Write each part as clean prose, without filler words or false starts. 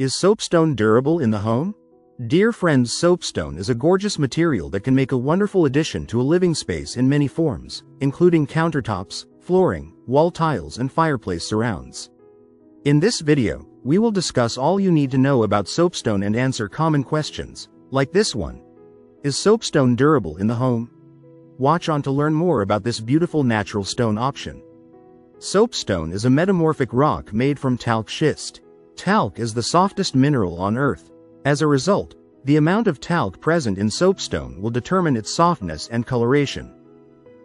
Is soapstone durable in the home? Dear friends, soapstone is a gorgeous material that can make a wonderful addition to a living space in many forms, including countertops, flooring, wall tiles, and fireplace surrounds. In this video, we will discuss all you need to know about soapstone and answer common questions, like this one. Is soapstone durable in the home? Watch on to learn more about this beautiful natural stone option. Soapstone is a metamorphic rock made from talc schist. Talc is the softest mineral on Earth. As a result, the amount of talc present in soapstone will determine its softness and coloration.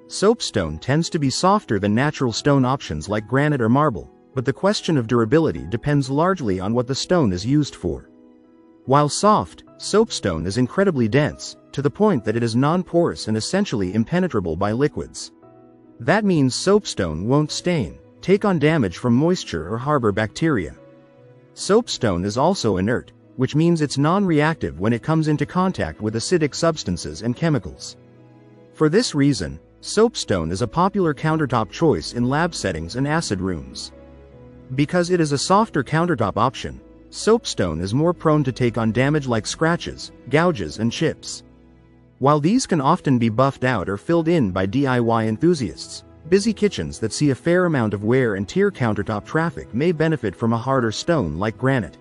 Soapstone tends to be softer than natural stone options like granite or marble, but the question of durability depends largely on what the stone is used for. While soft, soapstone is incredibly dense, to the point that it is non-porous and essentially impenetrable by liquids. That means soapstone won't stain, take on damage from moisture, or harbor bacteria. Soapstone is also inert, which means it's non-reactive when it comes into contact with acidic substances and chemicals. For this reason, soapstone is a popular countertop choice in lab settings and acid rooms. Because it is a softer countertop option, soapstone is more prone to take on damage like scratches, gouges, and chips. While these can often be buffed out or filled in by DIY enthusiasts, busy kitchens that see a fair amount of wear and tear countertop traffic may benefit from a harder stone like granite.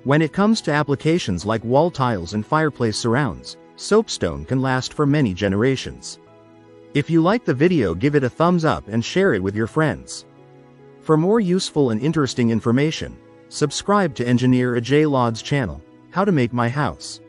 When it comes to applications like wall tiles and fireplace surrounds, soapstone can last for many generations. If you like the video, give it a thumbs up and share it with your friends. For more useful and interesting information, subscribe to Engineer Ajay Lod's channel, How to Make My House.